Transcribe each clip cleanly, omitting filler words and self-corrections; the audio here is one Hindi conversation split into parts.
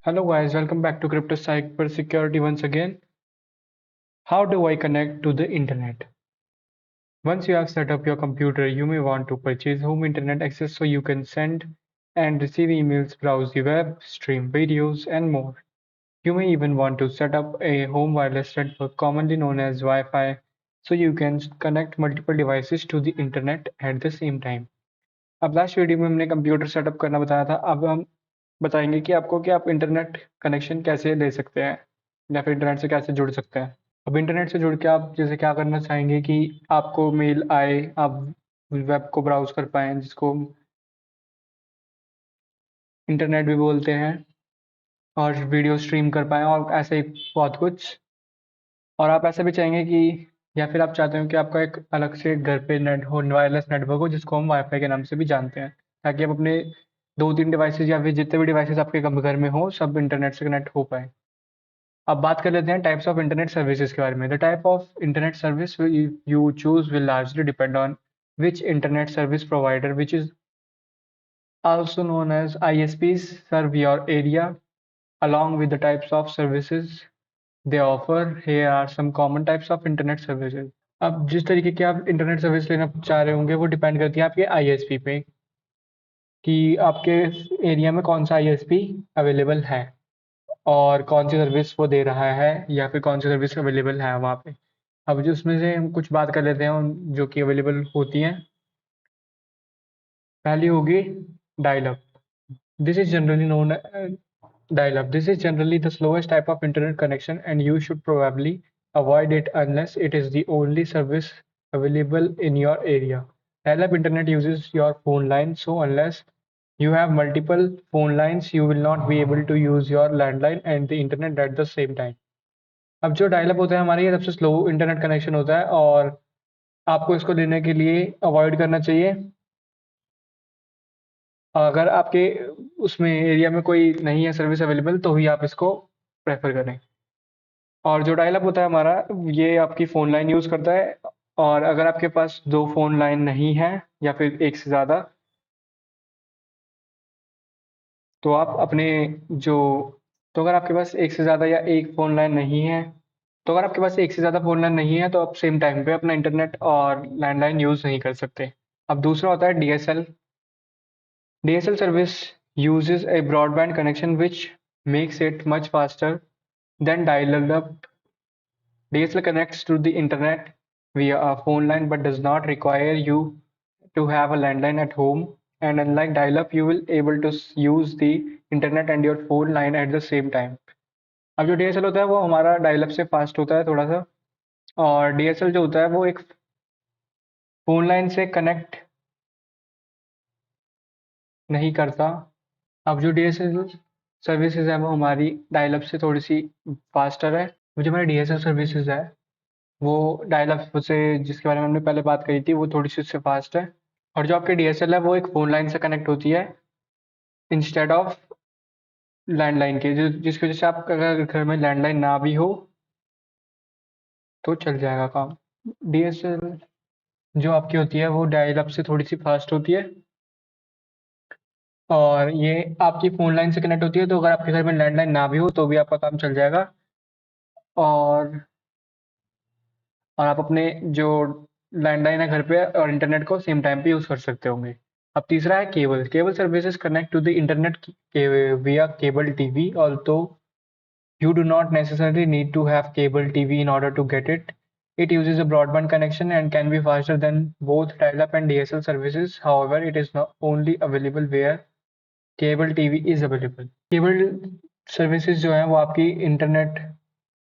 Hello guys, welcome back to Crypto Cybersecurity once again. How do I connect to the internet? Once you have set up your computer, you may want to purchase home internet access so you can send and receive emails, browse the web, stream videos, and more. You may even want to set up a home wireless network, commonly known as Wi-Fi, so you can connect multiple devices to the internet at the same time. अब लास्ट वीडियो में हमने कंप्यूटर सेटअप करना बताया था। अब हम बताएंगे कि आपको कि आप इंटरनेट कनेक्शन कैसे ले सकते हैं या फिर इंटरनेट से कैसे जुड़ सकते हैं। अब इंटरनेट से जुड़ के आप जैसे क्या करना चाहेंगे कि आपको मेल आए, आप वेब को ब्राउज कर पाएँ, जिसको इंटरनेट भी बोलते हैं, और वीडियो स्ट्रीम कर पाएँ और ऐसे ही बहुत कुछ। और आप ऐसा भी चाहेंगे कि या फिर आप चाहते हो कि आपका एक अलग से घर पे नेट हो, वायरलेस नेटवर्क हो, जिसको हम वाईफाई के नाम से भी जानते हैं, ताकि आप अपने 2-3 डिवाइसेज़ या फिर जितने भी डिवाइसेज़ आपके घर में हो, सब इंटरनेट से कनेक्ट हो पाएँ। अब बात कर लेते हैं टाइप्स ऑफ इंटरनेट सर्विसेज के बारे में। The type of internet service you choose will largely depend on which internet service provider, which is also known as ISPs, serve your area, along with the types of services they offer. Here are some common types of internet services. अब जिस तरीके की आप इंटरनेट सर्विस लेना चाह रहे होंगे वो डिपेंड करती है आपके आईएसपी पे, कि आपके एरिया में कौन सा आईएसपी अवेलेबल है और कौन सी सर्विस वो दे रहा है या फिर कौन सी सर्विस अवेलेबल है वहाँ पे। अब जो उसमें से हम कुछ बात कर लेते हैं जो कि अवेलेबल होती हैं। पहली होगी dial up. This is generally known dial-up. This is generally the slowest type of internet connection, and you should probably avoid it unless it is the only service available in your area. Dial-up internet uses your phone line, so unless you have multiple phone lines, you will not be able to use your landline and the internet at the same time. अब जो डायल-अप होता है हमारे, ये सबसे स्लो इंटरनेट कनेक्शन होता है और आपको इसको लेने के लिए अवॉइड करना चाहिए। अगर आपके उसमें एरिया में कोई नहीं है सर्विस अवेलेबल, तो ही आप इसको प्रेफर करें। और जो डायल अप होता है हमारा, ये आपकी फ़ोन लाइन यूज़ करता है, और अगर आपके पास 2 फ़ोन लाइन नहीं है या फिर एक से ज़्यादा, तो आप अपने जो तो अगर आपके पास एक से ज़्यादा या एक फ़ोन लाइन नहीं है, तो अगर आपके पास एक से ज़्यादा फ़ोन लाइन नहीं है, तो आप सेम टाइम पे अपना इंटरनेट और लैंडलाइन यूज़ नहीं कर सकते। अब दूसरा होता है DSL. DSL service uses a broadband connection which makes it much faster than dial-up. DSL connects to the internet via a phone line but does not require you to have a landline at home. And unlike dial-up, you will able to use the internet and your phone line at the same time. अब जो डीएसएल होता है वो हमारा डायल-अप से फास्ट होता है थोड़ा सा, और डीएसएल जो होता है वो एक फोन लाइन से कनेक्ट नहीं करता। अब जो डीएसएल सर्विसेज है वो हमारी डायल-अप से थोड़ी सी फास्टर है। जो हमारी डीएसएल सर्विसेज है वो डायल अप से, जिसके बारे में हमने पहले बात करी थी, वो थोड़ी सी उससे फास्ट है। और जो आपकी डीएसएल है वो एक फ़ोन लाइन से कनेक्ट होती है इंस्टेड ऑफ लैंडलाइन के, जिसकी वजह से आप अगर घर में लैंडलाइन ना भी हो तो चल जाएगा काम। डीएसएल जो आपकी होती है वो डायल अप से थोड़ी सी फास्ट होती है, और ये आपकी फ़ोन लाइन से कनेक्ट होती है, तो अगर आपके घर में लैंडलाइन ना भी हो तो भी आपका काम चल जाएगा, और आप अपने जो लैंडलाइन है घर पे और इंटरनेट को सेम टाइम पे यूज़ कर सकते होंगे। अब तीसरा है cable. Cable services connect to the internet via cable TV, although you do not necessarily need to have cable TV in order to get it. It uses a broadband connection and can be faster than both dial-up and DSL services. However, it is not only available where cable TV is available. Cable services जो हैं वो आपकी इंटरनेट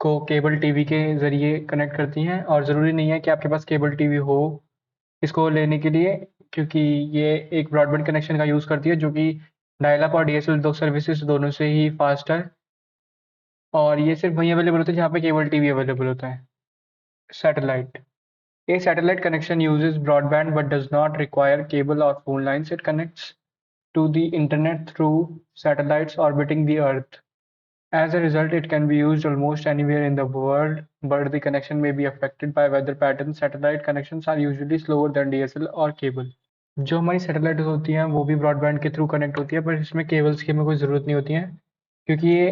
को केबल टीवी के ज़रिए कनेक्ट करती हैं, और ज़रूरी नहीं है कि आपके पास केबल टीवी हो इसको लेने के लिए, क्योंकि ये एक ब्रॉडबैंड कनेक्शन का यूज़ करती है, जो कि डायल अप और डीएसएल दो सर्विसेज दोनों से ही फास्ट है, और ये सिर्फ वहीं अवेलेबल होता है जहाँ पे केबल टीवी अवेलेबल होता है। Satellite. A satellite connection uses broadband but does not require cable or phone lines. It connects to the internet through satellites orbiting the Earth. As a result, it can be used almost anywhere in the world, but the connection may be affected by weather patterns. Satellite connections are usually slower than DSL or cable. जो हमारी सैटेलाइट होती हैं वो भी ब्रॉडबैंड के थ्रू कनेक्ट होती है, पर इसमें केबल्स की हमें कोई ज़रूरत नहीं होती है, क्योंकि ये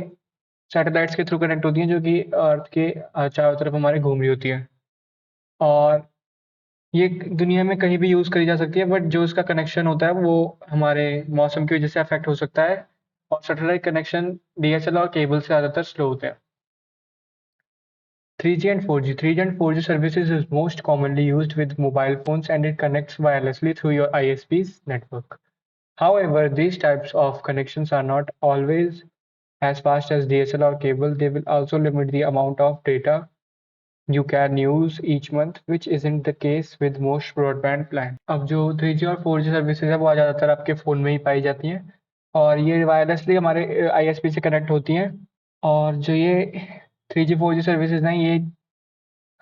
सैटेलाइट्स के थ्रू कनेक्ट होती हैं जो कि अर्थ के चारों तरफ हमारे घूम रही होती हैं। और ये दुनिया में कहीं भी यूज़ करी जा सकती है, बट जो इसका कनेक्शन होता है वो हमारे मौसम की वजह से अफेक्ट हो सकता है, और सैटेलाइट कनेक्शन डीएसएल और केबल से ज़्यादातर स्लो होते हैं। 3G and 4G. 3G and 4G services is most commonly used with mobile phones and it connects wirelessly through your ISP's network. However, these types of connections are not always as fast as DSL or cable. They will also limit the amount of data you can use each month, which isn't the case with most broadband plans. अब जो 3G और 4G सर्विसेज है वो ज़्यादातर आपके फ़ोन में ही पाई जाती हैं, और ये वायरलेसली हमारे ISP से कनेक्ट होती हैं। और जो ये 3G 4G सर्विसेज हैं ये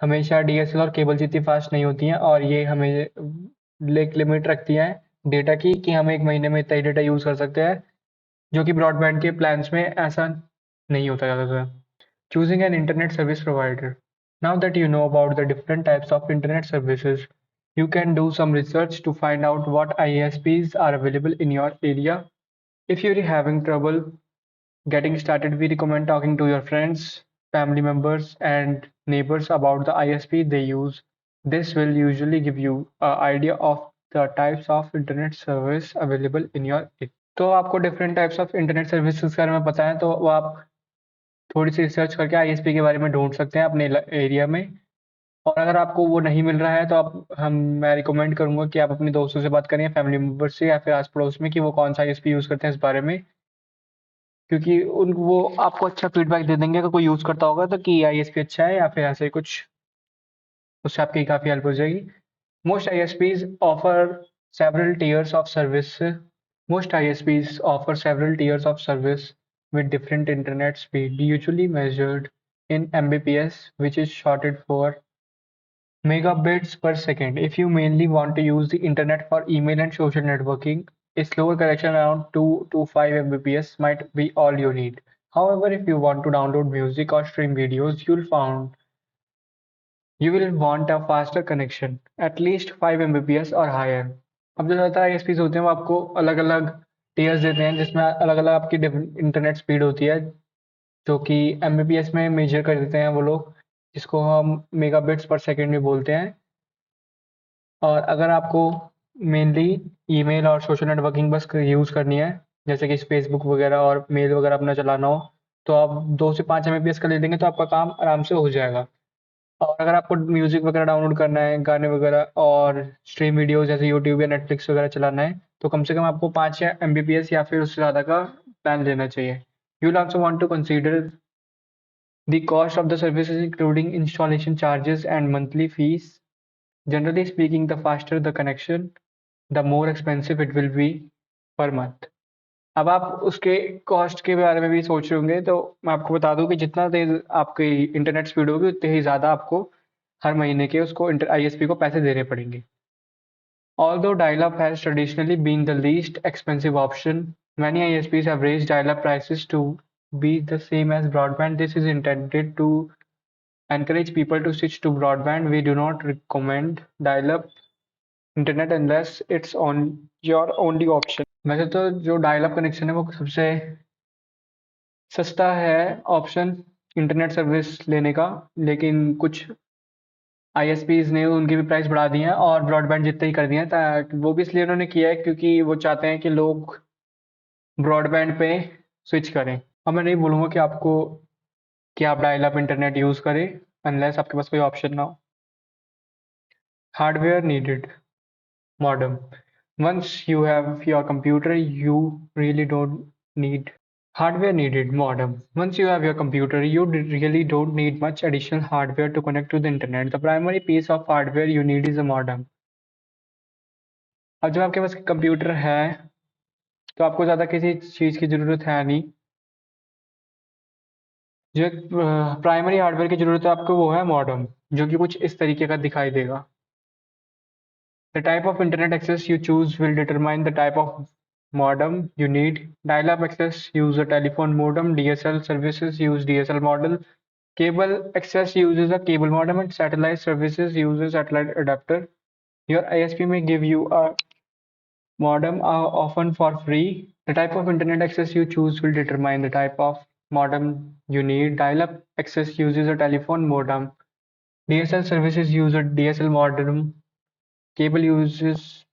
हमेशा डीएसएल और केबल जितनी फास्ट नहीं होती हैं, और ये हमें एक लिमिट रखती हैं डेटा की कि हम एक महीने में इतना ही डेटा यूज़ कर सकते हैं, जो कि ब्रॉडबैंड के प्लान्स में ऐसा नहीं होता ज़्यादातर। Choosing an internet service provider. Now that you know about the different types of internet services, you can do some research to find out what ISPs are available in your area. If you're having trouble getting started, we recommend talking to your friends, family members, and neighbors about the ISP they use. This will usually give you an idea of the types of internet service available in your area. तो आपको different types of internet services के बारे में पता है, तो वो आप थोड़ी सी रिसर्च करके आईएसपी के बारे में ढूंढ सकते हैं अपने एरिया में। और अगर आपको वो नहीं मिल रहा है तो मैं रिकमेंड करूंगा कि आप अपने दोस्तों से बात करें, फैमिली मेम्बर से या फिर आस पड़ोस में, कि वो कौन सा आईएसपी यूज़ करते हैं इस बारे में, क्योंकि उन वो आपको अच्छा फीडबैक दे देंगे अगर कोई यूज़ करता होगा तो कि आईएसपी अच्छा है या फिर ऐसे कुछ, उससे आपकी काफ़ी हेल्प हो जाएगी। Most ISPs offer several tiers of service Most ISPs offer several tiers of service with different internet speed, usually measured in Mbps, which is shorted for megabits per second. If you mainly want to use the internet for email and social networking, a slower connection around 2 to 5 Mbps might be all you need. However, if you want to download music or stream videos, you will want a faster connection, at least 5 Mbps or higher. अब जो ज़्यादातर ISPs होते हैं वो आपको अलग अलग टीयर्स देते हैं जिसमें अलग अलग आपकी इंटरनेट स्पीड होती है, जो कि Mbps में मेजर कर देते हैं वो लोग, जिसको हम मेगाबिट्स पर सेकेंड में बोलते हैं। और अगर आपको मेनली ईमेल और सोशल नेटवर्किंग बस यूज़ करनी है, जैसे कि फेसबुक वगैरह और मेल वगैरह अपना चलाना हो, तो आप 2 से 5 Mbps का ले लेंगे तो आपका काम आराम से हो जाएगा। और अगर आपको म्यूज़िक वगैरह डाउनलोड करना है, गाने वगैरह और स्ट्रीम वीडियोज़ जैसे यूट्यूब या नेटफ्लिक्स वगैरह चलाना है, तो कम से कम आपको 5 या Mbps या फिर उससे ज़्यादा का प्लान लेना चाहिए। You will also want to consider the cost of the services including installation charges and monthly fees. Generally speaking, the faster the connection, the more expensive it will be per month. अब आप उसके कॉस्ट के बारे में भी सोच रहे होंगे, तो मैं आपको बता दूं कि जितना तेज आपकी इंटरनेट स्पीड होगी उतने ही ज़्यादा आपको हर महीने के उसको ISP को पैसे देने पड़ेंगे। Although dial-up has traditionally been the least expensive option, many ISPs have raised dial-up prices to be the same as broadband. This is intended to encourage people to switch to broadband. We do not recommend dial-up internet unless it's on your only option. वैसे तो जो डायल अप कनेक्शन है वो सबसे सस्ता है ऑप्शन इंटरनेट सर्विस लेने का, लेकिन कुछ आईएसपीज ने उनकी भी प्राइस बढ़ा दी है और ब्रॉडबैंड जितने ही कर दिए हैं, वो भी इसलिए उन्होंने किया है क्योंकि वो चाहते हैं कि लोग ब्रॉडबैंड पे स्विच करें। अब मैं नहीं बोलूँगा कि आप डायल अप इंटरनेट यूज़ करें अनलेस आपके पास कोई ऑप्शन ना हो। Hardware needed modem. Once you have your computer, you really don't need hardware needed modem. Once you have your computer, you really don't need much additional hardware to connect to the internet. The primary piece of hardware you need is a modem. अब जब आपके पास कंप्यूटर है तो आपको ज़्यादा किसी चीज़ की ज़रूरत है नहीं। जो प्राइमरी हार्डवेयर की ज़रूरत है आपको वो है मॉडेम, जो कि कुछ इस तरीके का दिखाई देगा। The type of internet access you choose will determine the type of modem you need. Dial-up access use a telephone modem. DSL services use DSL model. Cable access uses a cable modem and satellite services use a satellite adapter. Your ISP may give you a modem often for free. The type of internet access you choose will determine the type of modem you need. Dial-up access uses a telephone modem. DSL services use a DSL modem. Cable uses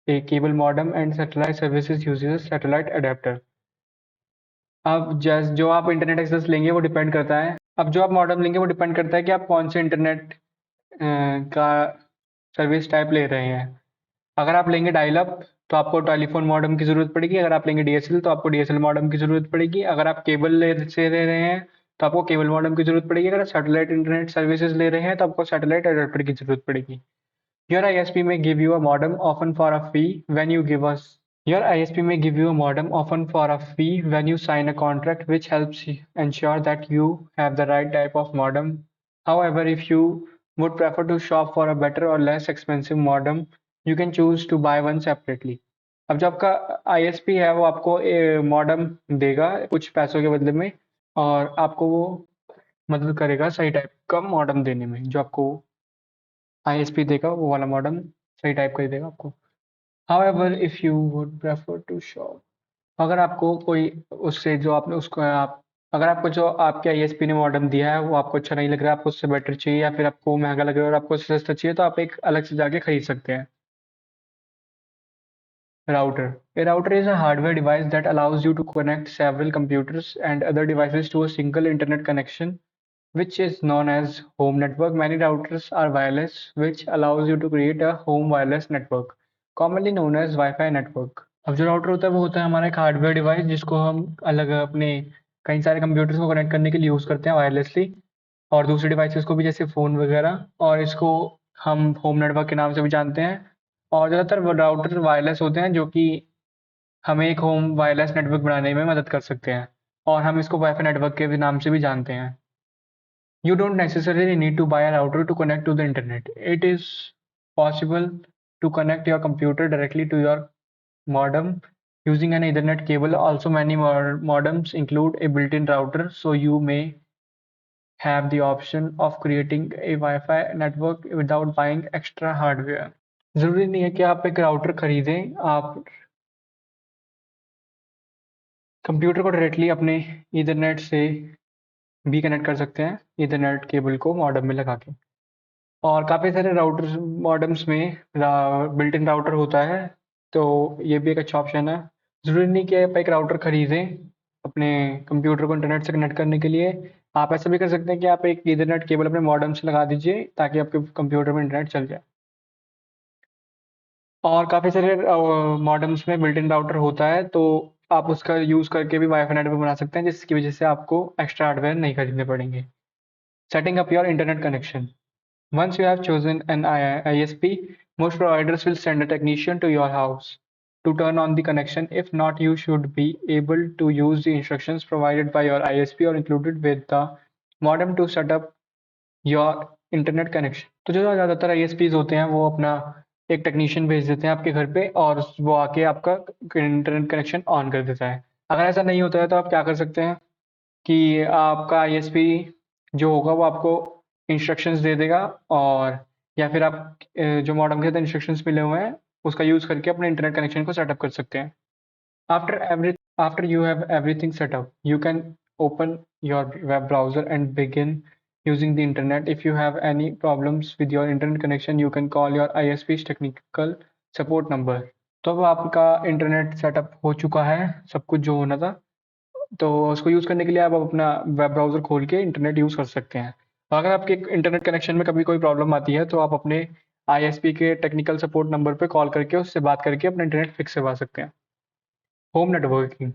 a cable modem and satellite services uses a satellite adapter. अब जैस जो आप इंटरनेट एक्सेस लेंगे वो डिपेंड करता है अब जो आप मॉडम लेंगे वो डिपेंड करता है कि आप कौन से इंटरनेट का सर्विस टाइप ले रहे हैं। अगर आप लेंगे डायल अप तो आपको टेलीफोन मॉडम की ज़रूरत पड़ेगी। अगर आप लेंगे डीएसएल तो आपको डीएसएल मॉडम की ज़रूरत पड़ेगी। अगर आप केबल से ले रहे हैं तो आपको केबल मॉडम की ज़रूरत पड़ेगी। अगर आप सैटेलाइट इंटरनेट सर्विसेज ले रहे हैं तो आपको सैटेलाइट अडेप्टर की ज़रूरत पड़ेगी। Your ISP may give you a modem often for a fee when you give us Your ISP may give you a modem often for a fee when you sign a contract, which helps ensure that you have the right type of modem. However, if you would prefer to shop for a better or less expensive modem, you can choose to buy one separately. अब जो आपका ISP है वो आपको मॉडम देगा कुछ पैसों के बदले में और आपको वो मदद करेगा सही टाइप का मॉडम देने में। जो आपको ISP देगा वो वाला मॉडम सही टाइप का ही देगा आपको। However, if you would prefer to shop, अगर आपको कोई उससे जो आपने उसको आप अगर आपको जो आपके ISP ने मॉडम दिया है वो आपको अच्छा नहीं लग रहा है, आपको उससे बेटर चाहिए या फिर आपको महंगा लग रहा है और आपको उससे सस्ता चाहिए तो आप एक अलग से जाके खरीद सकते हैं। Router. A router is a hardware device that allows you to connect several computers and other devices to a single internet connection, which is known as home network. Many routers are wireless, which allows you to create a home wireless network, commonly known as Wi-Fi network. अब जो राउटर होता है वो होता है हमारा एक हार्डवेयर डिवाइस जिसको हम अलग अपने कई सारे कंप्यूटर्स को कनेक्ट करने के लिए यूज़ करते हैं वायरलेसली और दूसरे डिवाइसेस को भी जैसे फ़ोन वगैरह और इसको हम होम नेटवर्क के नाम से भी जानते हैं और ज़्यादातर राउटर वायरलेस होते हैं जो कि हमें एक होम वायरलेस नेटवर्क बनाने में मदद कर सकते हैं और हम इसको वाईफाई नेटवर्क के भी नाम से भी जानते हैं। You don't necessarily need to buy a router to connect to the internet. It is possible to connect your computer directly to your modem using an Ethernet cable. Also, many modems include a built-in router, so you may have the option of creating a Wi-Fi network without buying extra hardware. ज़रूरी नहीं है कि आप एक राउटर खरीदें, आप कंप्यूटर को डायरेक्टली अपने ईथरनेट से भी कनेक्ट कर सकते हैं, ईथरनेट केबल को मॉडेम में लगा के। और काफ़ी सारे राउटर्स मॉडेम्स में बिल्ट इन राउटर होता है, तो ये भी एक अच्छा ऑप्शन है। ज़रूरी नहीं कि आप एक राउटर खरीदें अपने कंप्यूटर को इंटरनेट से कनेक्ट करने के लिए। आप ऐसा भी कर सकते हैं कि आप एक ईथरनेट केबल अपने मॉडेम से लगा दीजिए ताकि आपके कंप्यूटर में इंटरनेट चल जाए। और काफ़ी सारे मॉडेम्स में बिल्ट इन राउटर होता है, तो आप उसका यूज़ करके भी वाईफाई नेटवर्क बना सकते हैं जिसकी वजह से आपको एक्स्ट्रा हार्डवेयर नहीं खरीदने पड़ेंगे। Setting up your internet connection. Once you have chosen an ISP, most providers will send a technician to your house to turn on the connection. If not, you should be able to use the instructions provided by your ISP or included with the modem to set up your internet connection. तो जो ज़्यादातर ISPs होते हैं वो अपना एक टेक्नीशियन भेज देते हैं आपके घर पे और वो आके आपका इंटरनेट कनेक्शन ऑन कर देता है। अगर ऐसा नहीं होता है तो आप क्या कर सकते हैं कि आपका आईएसपी जो होगा वो आपको इंस्ट्रक्शंस दे देगा और या फिर आप जो मॉडेम के साथ इंस्ट्रक्शंस मिले हुए हैं उसका यूज़ करके अपने इंटरनेट कनेक्शन को सेटअप कर सकते हैं। After you have everything set up, you can open your web browser and begin using the internet. If you have any problems with your internet connection, you can call your ISP's technical support number. तो अब आपका इंटरनेट सेटअप हो चुका है, सब कुछ जो होना था, तो उसको यूज़ करने के लिए आप अपना वेब ब्राउज़र खोल के इंटरनेट यूज़ कर सकते हैं। और अगर आपके इंटरनेट कनेक्शन में कभी कोई प्रॉब्लम आती है तो आप अपने आईएसपी के टेक्निकल सपोर्ट नंबर पे कॉल करके उससे बात करके अपना इंटरनेट फिक्स करवा सकते हैं। Home networking.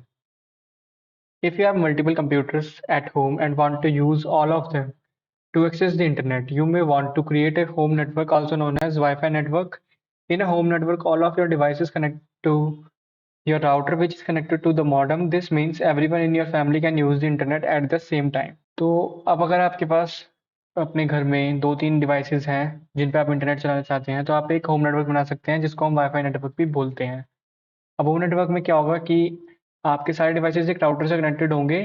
If you have multiple computers at home and want to use all of them to access the internet, you may want to create a home network, also known as Wi-Fi network. In a home network, all of your devices connect to your router, which is connected to the modem. This means everyone in your family can use the internet at the same time. तो अब अगर आपके पास अपने घर में 2-3 डिवाइसेस हैं जिन पे आप इंटरनेट चलाना चाहते हैं तो आप एक होम नेटवर्क बना सकते हैं जिसको हम वाईफाई नेटवर्क भी बोलते हैं। अब होम नेटवर्क में क्या होगा कि आपके सारे डिवाइसेस एक राउटर से कनेक्टेड होंगे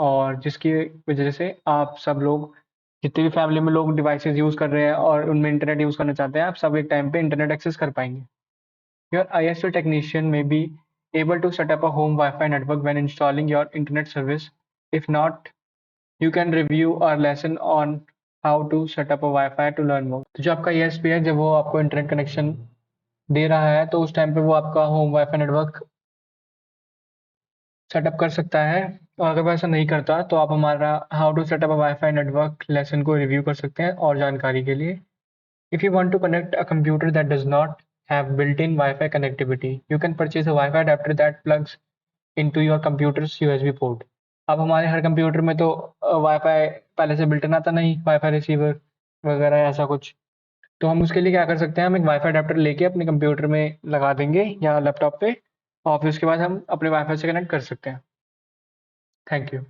और जिसकी वजह से आप सब लोग जितने भी फैमिली में लोग डिवाइसेस यूज़ कर रहे हैं और उनमें इंटरनेट यूज़ करना चाहते हैं, आप सब एक टाइम पे इंटरनेट एक्सेस कर पाएंगे। Your ISP technician may be able to set up a home Wi-Fi network when installing your internet service? If not, you can review our lesson on how to set up a Wi-Fi to learn more. तो जो आपका ESP है, जब वो आपको इंटरनेट कनेक्शन दे रहा है तो उस टाइम पे वो आपका होम वाईफाई नेटवर्क सेटअप कर सकता है, और अगर वो ऐसा नहीं करता तो आप हमारा how to setup a wifi network lesson को रिव्यू कर सकते हैं और जानकारी के लिए। If you want to connect a computer that does not have built-in Wi-Fi connectivity, you can purchase a Wi-Fi adapter that plugs into your computer's USB port. अब हमारे हर कंप्यूटर में तो वाईफाई पहले से बिल्टन आता नहीं, वाईफाई रिसीवर वगैरह ऐसा कुछ। तो हम उसके लिए क्या कर सकते हैं, हम एक वाईफाई अडेप्टर लेके अपने कंप्यूटर में लगा देंगे या लैपटॉप पे, और फिर उसके बाद हम अपने वाईफाई से कनेक्ट कर सकते हैं। Thank you.